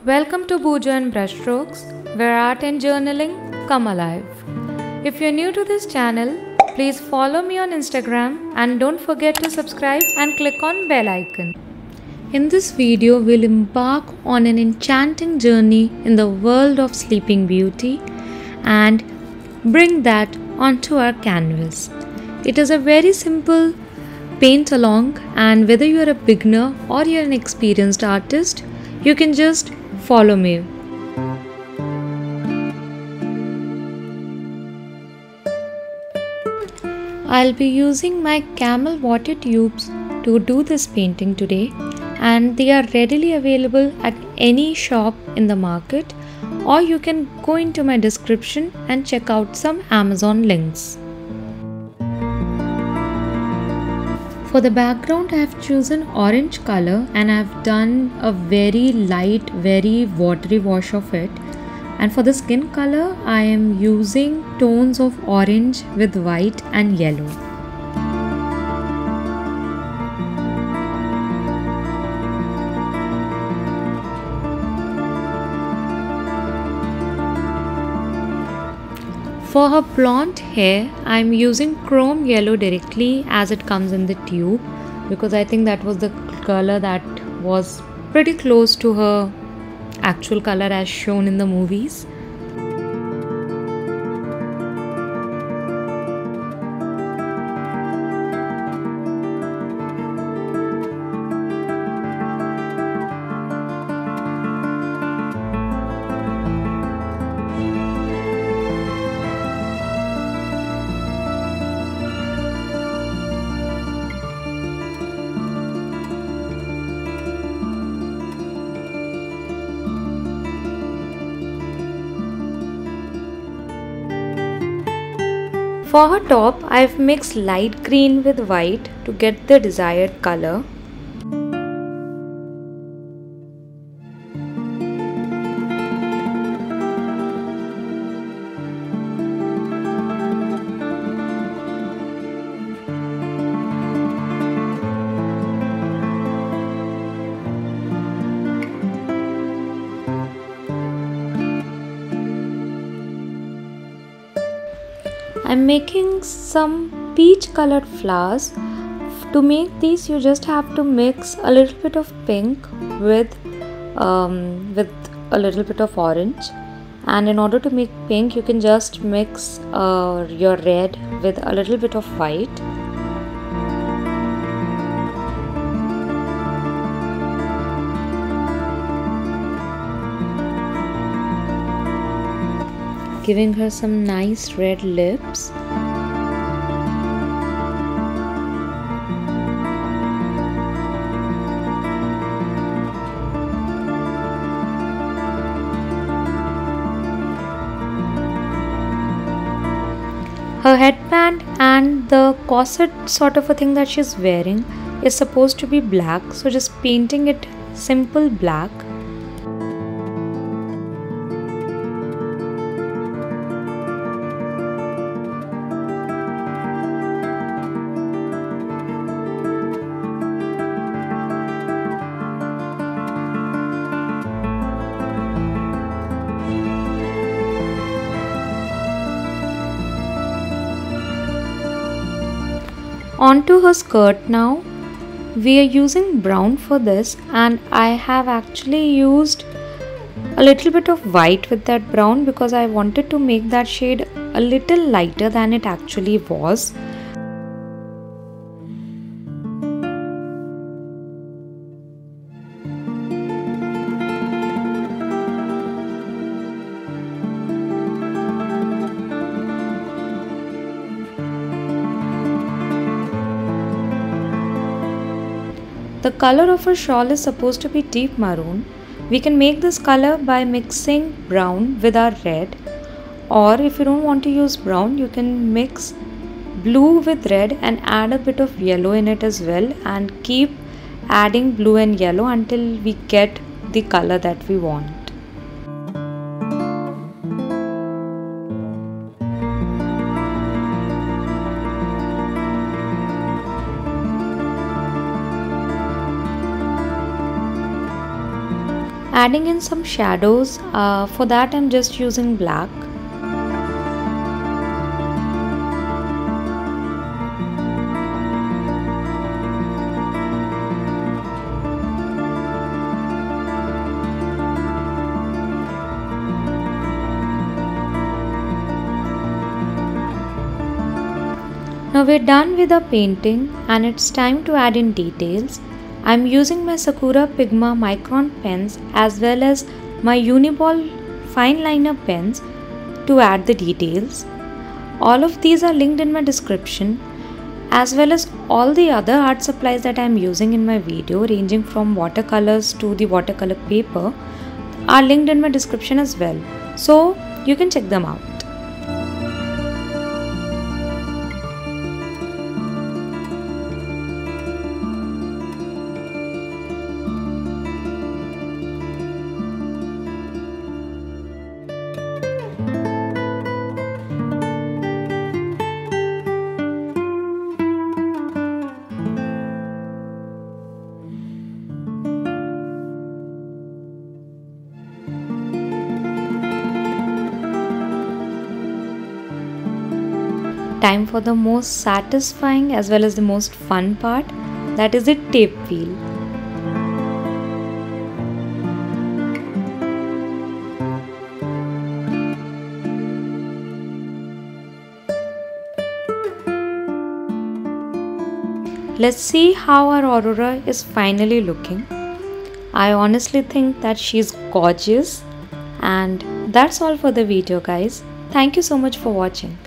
Welcome to Pooja and Brushstrokes, where art and journaling come alive. If you're new to this channel, please follow me on Instagram and don't forget to subscribe and click on bell icon. In this video, we'll embark on an enchanting journey in the world of Sleeping Beauty and bring that onto our canvas. It is a very simple paint along, and whether you're a beginner or you're an experienced artist, you can just follow me. I'll be using my camel water tubes to do this painting today, and they are readily available at any shop in the market, or you can go into my description and check out some Amazon links. For the background, I have chosen orange color and I have done a very light, very watery wash of it. And for the skin color, I am using tones of orange with white and yellow. For her blonde hair, I am using chrome yellow directly as it comes in the tube, because I think that was the color that was pretty close to her actual color as shown in the movies. For her top, I have mixed light green with white to get the desired color. I'm making some peach colored flowers. To make these, you just have to mix a little bit of pink with a little bit of orange. And in order to make pink, you can just mix your red with a little bit of white. Giving her some nice red lips. Her headband and the corset sort of a thing that she's wearing is supposed to be black, so just painting it simple black. Onto her skirt now. We are using brown for this, and I have actually used a little bit of white with that brown because I wanted to make that shade a little lighter than it actually was. The color of her shawl is supposed to be deep maroon. We can make this color by mixing brown with our red, or if you don't want to use brown, you can mix blue with red and add a bit of yellow in it as well, and keep adding blue and yellow until we get the color that we want. adding in some shadows. For that I'm just using black. Now we're done with the painting and it's time to add in details. I'm using my Sakura Pigma Micron pens as well as my Uniball fine liner pens to add the details. All of these are linked in my description, as well as all the other art supplies that I'm using in my video, ranging from watercolors to the watercolor paper, are linked in my description as well, so you can check them out. Time for the most satisfying as well as the most fun part, that is the tape peel. Let's see how our Aurora is finally looking. I honestly think that she's gorgeous. And that's all for the video, guys. Thank you so much for watching.